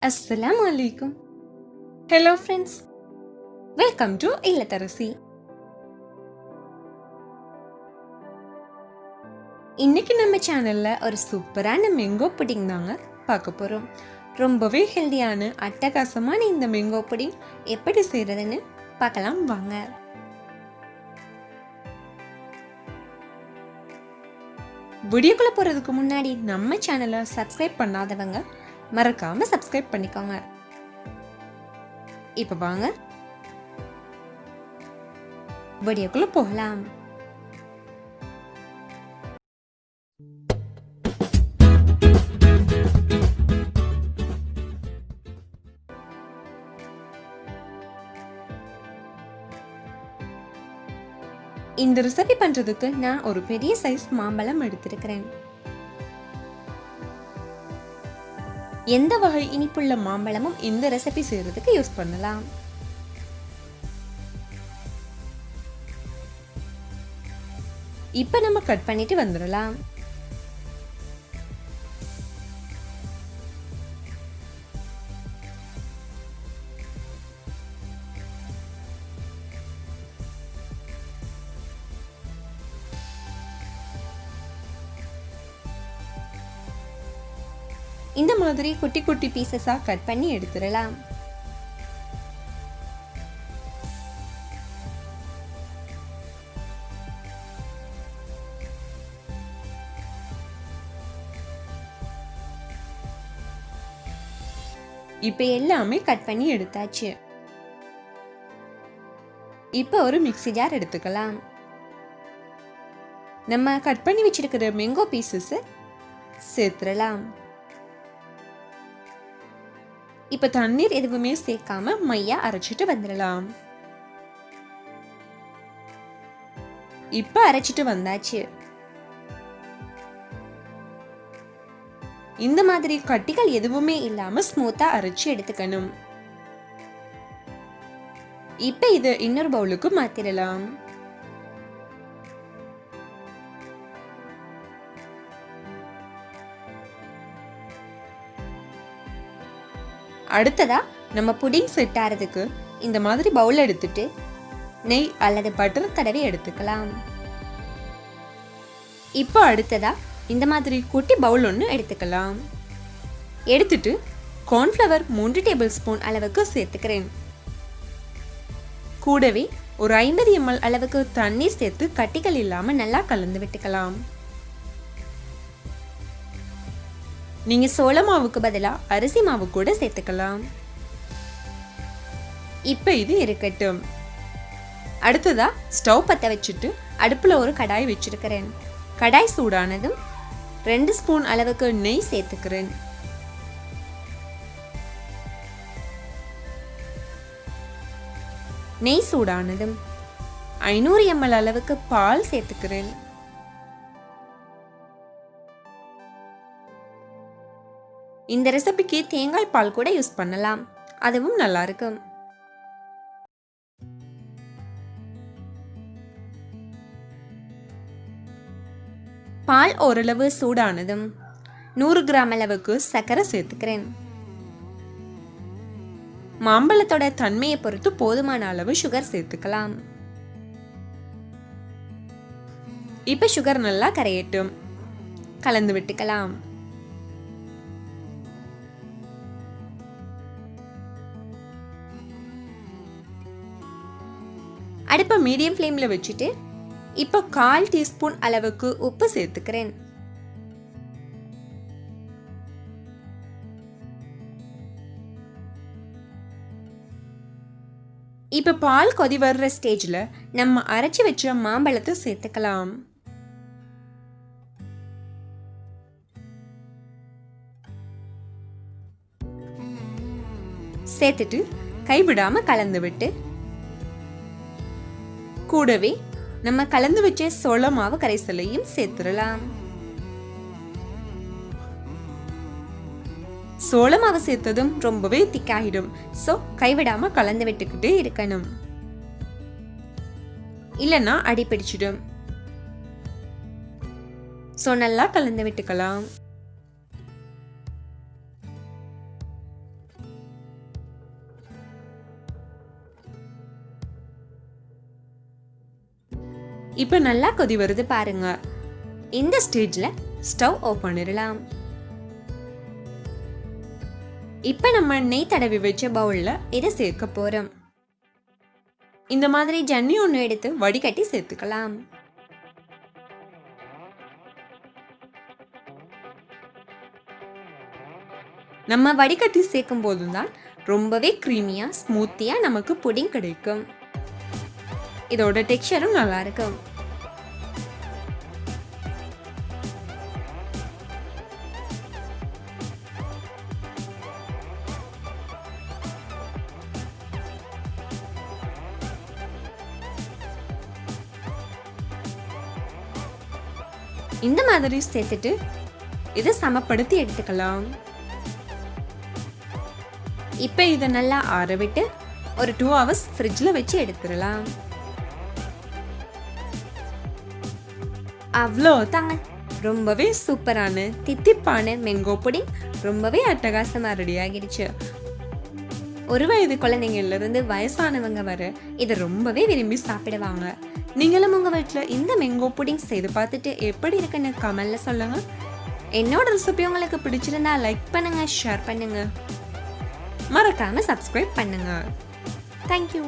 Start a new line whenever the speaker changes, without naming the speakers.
Assalamu alaikum. Hello friends. Welcome to இல்லத்தரசி. இன்னைக்கு நம்ம சேனல்ல ஒரு சூப்பரான மேங்கோ புடிங் தாங்க பார்க்க போறோம். ரொம்பவே ஹெல்தியான அட்டகாசமான இந்த மேங்கோ புடிங் எப்படி செய்யறதுன்னு பார்க்கலாம் வாங்க. வீடியோக்குள்ள போறதுக்கு முன்னாடி நம்ம சேனலை சப்ஸ்கிரைப் பண்ணாதவங்க மறக்காம சப்ஸ்கிரைப் பண்ணிக்கோங்க. இப்ப வாங்க வீடியோக்குள்ள போகலாம். இந்த ரெசிபி பண்றதுக்கு நான் ஒரு பெரிய சைஸ் மாம்பழம் எடுத்திருக்கிறேன். எந்த வகை இனிப்புள்ள மாம்பழமும் இந்த ரெசிபி செய்யறதுக்கு யூஸ் பண்ணலாம். இப்ப நம்ம கட் பண்ணிட்டு வந்துடலாம். இந்த மாதிரி குட்டி குட்டி பீசஸா கட் பண்ணி எடுத்துடலாம். இப்ப எல்லாமே கட் பண்ணி எடுத்தாச்சு. இப்ப ஒரு மிக்ஸி ஜார் எடுத்துக்கலாம். நம்ம கட் பண்ணி வச்சிருக்கிற மேங்கோ பீசஸ் சேர்த்துடலாம். இப்ப தண்ணீர் எதுவுமே சேர்க்காம மையா அரைச்சிட்டு வந்துடலாம். இப்ப அரைச்சிட்டு வந்தாச்சு. இந்த மாதிரி கட்டிகள் எதுவுமே இல்லாம ஸ்மூத்தா அரைச்சு எடுத்துக்கணும். இப்ப இது இன்னொரு பவுலுக்கு மாத்திரலாம். அடுத்ததா நம்ம புடிங் செட் ஆறதுக்கு இந்த மாதிரி பவுல் எடுத்துட்டு நெய் அல்லது பட்டர் தடவி எடுத்துக்கலாம். இப்போ அடுத்ததா இந்த மாதிரி குட்டி பவுல் ஒன்று எடுத்துக்கலாம். எடுத்துட்டு கார்ன்ஃப்ளவர் 3 டேபிள் ஸ்பூன் அளவுக்கு சேர்த்துக்கிறேன். கூடவே ஒரு 50 ml அளவுக்கு தண்ணீர் சேர்த்து கட்டிகள் இல்லாம நல்லா கலந்து விட்டுக்கலாம். நீங்க சோள மாவுக்கு பதிலா அரிசி மாவு கூட சேர்த்துக்கலாம். இப்ப இது இருக்கட்டும். அடுத்ததா ஸ்டவ் பத்த வச்சுட்டு அடுப்புல ஒரு கடாய் வச்சிருக்கிறேன். கடாய் சூடானதும் 2 ஸ்பூன் அளவுக்கு நெய் சேர்த்துக்கிறேன். நெய் சூடானதும் 500 ml அளவுக்கு பால் சேர்த்துக்கிறேன். இந்த ரெசிபிக்கு தேங்காய் பால் கூட யூஸ் பண்ணலாம். அதுவும் நல்லா இருக்கும். பால் ஓரளவு சூடானதும் 100 கிராம் அளவுக்கு சர்க்கரை சேர்த்துக்கிறேன். மாம்பழத்தோட தன்மையை பொறுத்து போதுமான அளவு சுகர் சேர்த்துக்கலாம். இப்ப சுகர் நல்லா கரையட்டும். கலந்து விட்டுக்கலாம். அடுப்பை மீடியம் ஃப்ளேம்ல வச்சுட்டு இப்போ 1/4 டீஸ்பூன் அளவுக்கு உப்பு சேர்த்துக்கிறேன். இப்ப பால் கொதி வர்ற ஸ்டேஜ்ல நம்ம அரைச்சு வச்ச மாம்பழத்தை சேர்த்துக்கலாம். சேர்த்துட்டு கைவிடாம கலந்து விட்டு கூடவே நம்ம கலந்து வச்ச சோள மாவு கரைசலையும் சேர்த்துடலாம். சோள மாவு சேர்த்ததும் ரொம்பவே திக்காகிடும். சோ கைவிடாம கலந்து விட்டுக்கிட்டே இருக்கணும். இல்லைன்னா அடி பிடிச்சிடும். சோ நல்லா கலந்து விட்டுக்கலாம். இப்போ நல்லா கொதி வருது பாருங்க. இந்த ஸ்டேஜில் ஸ்டவ் ஆஃப் பண்ணிடலாம். இப்போ நம்ம நெய் தடவி வச்ச பவுலில் இதை சேர்க்க போகிறோம். இந்த மாதிரி ஜன்னி ஒன்று எடுத்து வடிகட்டி சேர்த்துக்கலாம். நம்ம வடிகட்டி சேர்க்கும் போதும் தான் ரொம்பவே க்ரீமியா ஸ்மூத்தியா நமக்கு புடிங் கிடைக்கும். இதோட டெக்ஸ்சரும் நல்லா இருக்கும். இந்த மாதிரி சேர்த்துட்டு இதை சமப்படுத்தி எடுத்துக்கலாம். இப்போ இதை நல்லா ஆற விட்டு ஒரு 2 hours ஃப்ரிட்ஜில் வச்சு எடுத்துடலாம். அவ்வளோ தாங்க, ரொம்பவே சூப்பரான தித்திப்பான மேங்கோ புடிங் ரொம்பவே அட்டகாசமாக ரெடி ஆகிடுச்சு. 1 வயது குழந்தைங்கள்லேருந்து வயசானவங்க வர இதை ரொம்பவே விரும்பி சாப்பிடுவாங்க. நீங்களும் உங்கள் வீட்டில் இந்த மேங்கோ புடிங் செய்து பார்த்துட்டு எப்படி இருக்குன்னு கமெண்ட்ல சொல்லுங்க. என்னோட ரெசிபி உங்களுக்கு பிடிச்சிருந்தா லைக் பண்ணுங்க, ஷேர் பண்ணுங்க, மறக்காம சப்ஸ்கிரைப் பண்ணுங்க. தேங்க்யூ.